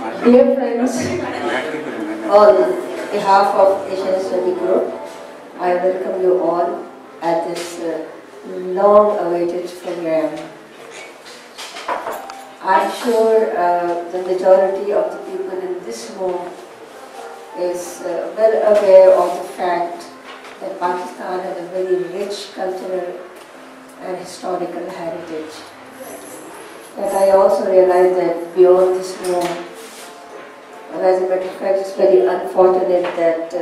Dear friends, on behalf of Asian Study Group, I welcome you all at this long-awaited program. I'm sure the majority of the people in this room is well aware of the fact that Pakistan has a very rich cultural and historical heritage. But I also realize that beyond this room, as a matter of fact, it's very unfortunate that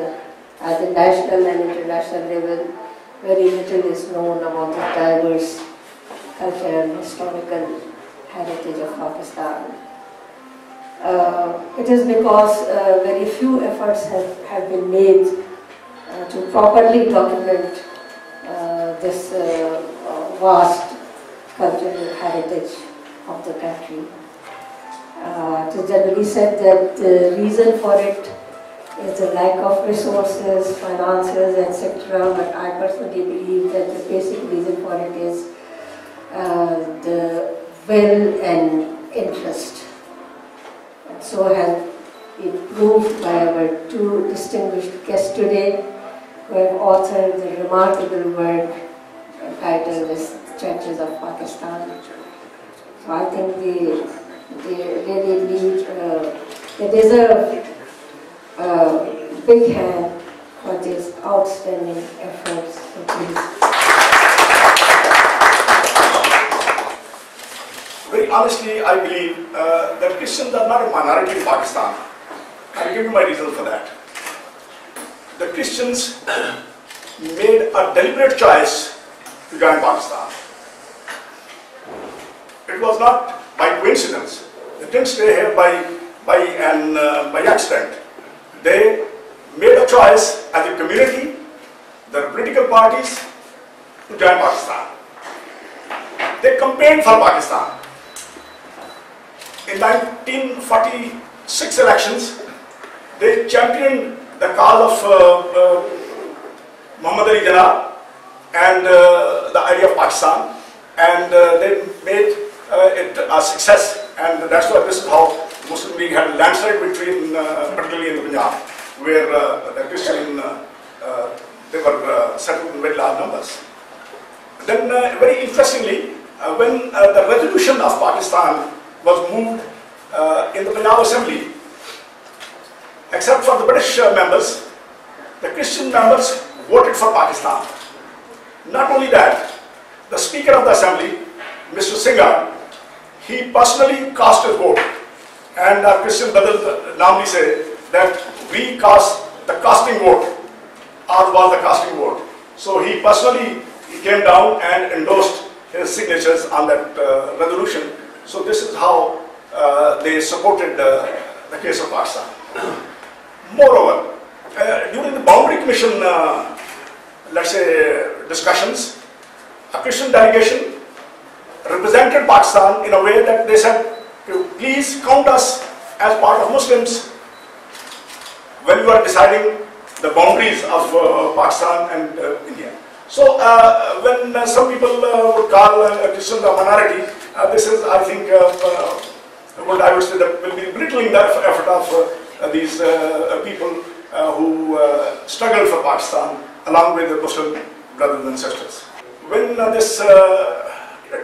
at the national and international level, very little is known about the diverse cultural and historical heritage of Pakistan. It is because very few efforts have been made to properly document this vast cultural heritage of the country. It is generally said that the reason for it is the lack of resources, finances, etc. But I personally believe that the basic reason for it is the will and interest. And so has been proved by our two distinguished guests today, who have authored the remarkable work entitled as Churches of Pakistan. So I think they really need, they deserve a big hand for these outstanding efforts. So please. Very honestly, I believe that Christians are not a minority in Pakistan. I'll give you my reason for that. The Christians made a deliberate choice to join Pakistan. It was not by coincidence. They didn't stay here by accident. They made a choice as a community, the political parties, to join Pakistan. They campaigned for Pakistan. In 1946 elections, they championed the cause of Muhammad Ali Jinnah and the idea of Pakistan, and they made it a success, and that's why this is how Muslim League had a landslide between, particularly in the Punjab, where the Christian, they were settled in very large numbers. Then very interestingly, when the resolution of Pakistan was moved in the Punjab Assembly, except for the British members, the Christian members voted for Pakistan. Not only that, the Speaker of the Assembly, Mr. Singha, he personally cast a vote, and our Christian brothers normally say that we cast the casting vote, ours was the casting vote. So he personally came down and endorsed his signatures on that resolution. So this is how they supported the case of Pakistan. Moreover, during the Boundary Commission, let's say, discussions, a Christian delegation represented Pakistan in a way that they said, please count us as part of Muslims when you are deciding the boundaries of Pakistan and India. So when some people would call Christians a minority, this is, I think, what I would say that will be belittling the effort of these people who struggled for Pakistan along with the Muslim brothers and sisters. When this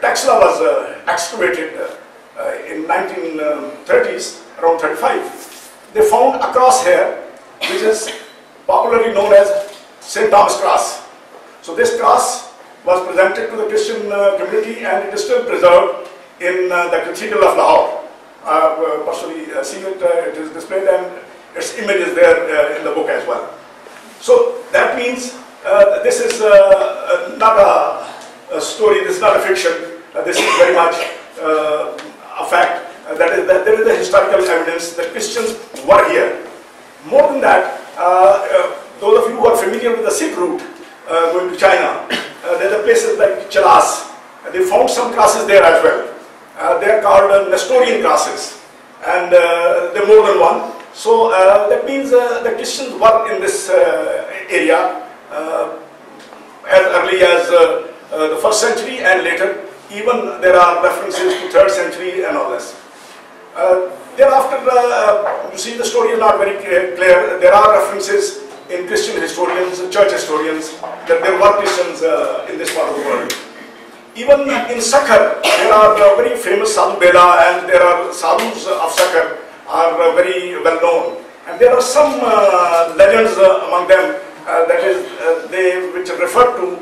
tax law was excavated in 1930s, around 35, they found a cross here, which is popularly known as St. Thomas Cross. So this cross was presented to the Christian community, and it is still preserved in the Cathedral of Lahore. I've personally seen it, it is displayed, and its image is there in the book as well. So that means this is not a story, this is not a fiction, this is very much a fact. That there is a historical evidence that Christians were here. More than that, those of you who are familiar with the Sikh route going to China, there are places like Chalas. They found some crosses there as well. They are called Nestorian crosses, and there are more than one. So that means the Christians were in this area as early as the 1st century and later. Even there are references to 3rd century and all this. Thereafter, you see the story is not very clear. There are references in Christian historians, church historians, that there were Christians in this part of the world. Even in Sakhar, there are very famous sadhu Bela, and there are sadhus of Sakhar are very well known. And there are some legends among them that is which refer to,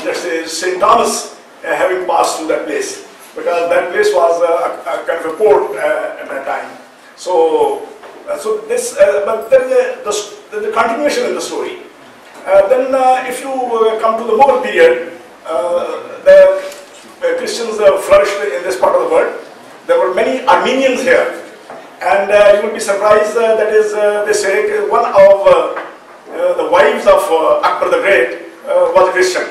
let's say, St. Thomas having passed through that place, because that place was a kind of a port at that time. So this, but there is a continuation in the story. Then, if you come to the Mughal period, the Christians flourished in this part of the world. There were many Armenians here, and you will be surprised. That is, they say one of the wives of Akbar the Great was a Christian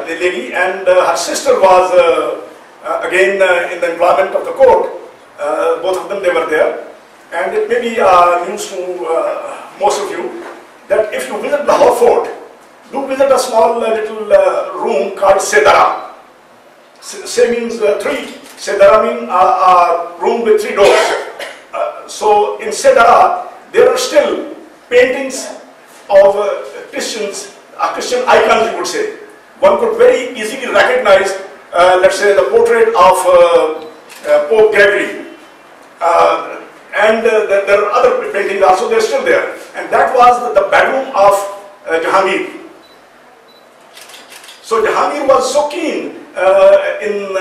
lady, and her sister was again in the employment of the court. Both of them, they were there. And it may be news to most of you that if you visit Lahore Fort, do visit a small little room called Sedara. Se means three. Sedara means a room with 3 doors. So in Sedara, there are still paintings of Christians, Christian icons, you would say. One could very easily recognize, let's say, the portrait of Pope Gregory. And there are other paintings also, they're still there. And that was the bedroom of Jahangir. So Jahangir was so keen in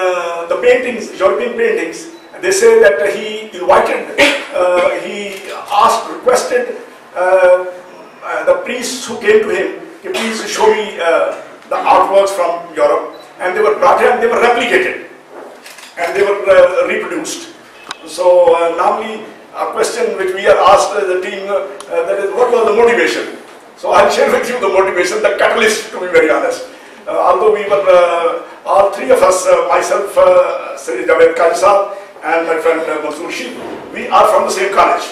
the paintings, European paintings. They say that he invited, he asked, requested the priests who came to him, please show me the artworks from Europe. And they were brought here and they were replicated. And they were reproduced. So normally, a question which we are asked as a team, that is, what was the motivation? So I'll share with you the motivation, the catalyst, to be very honest. Although we were, all three of us, myself, Syed, Javaid, Kazi, and my friend Shah, we are from the same college.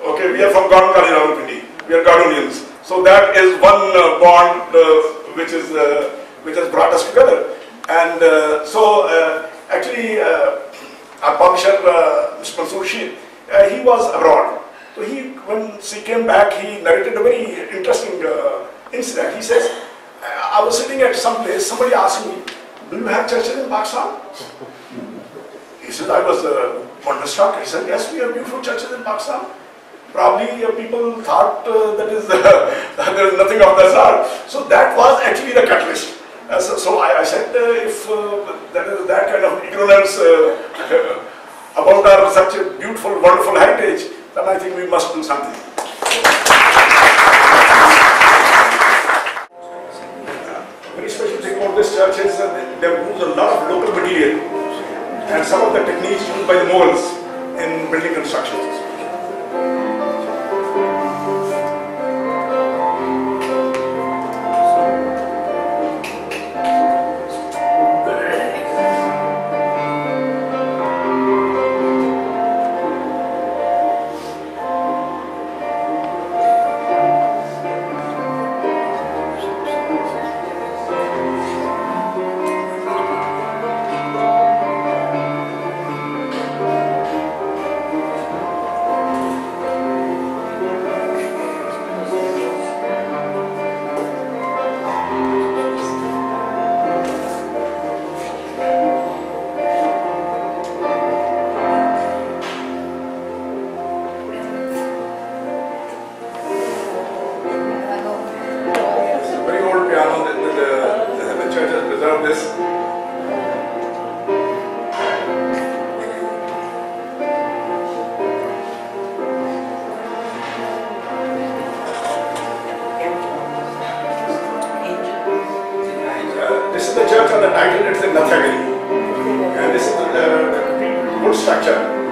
Okay, we are from Gordon College, Rawalpindi. We are Gordonians. So that is one bond which has brought us together. And actually, our publisher, Mr. Shah, he was abroad. So when he came back, he narrated a very interesting incident. He says, I was sitting at some place, somebody asked me, do you have churches in Pakistan? He said, I was wonderstruck. He said, yes, we have beautiful churches in Pakistan. Probably people thought that is there is nothing of that sort. So that was actually the catalyst. So I said, if that is that kind of ignorance about our such a beautiful, wonderful heritage, then I think we must do something. Very special thing about this church is that they use a lot of local material and some of the techniques used by the Mughals in building construction. This is the church on the title, it's in Nathagiri. And this is the wood structure.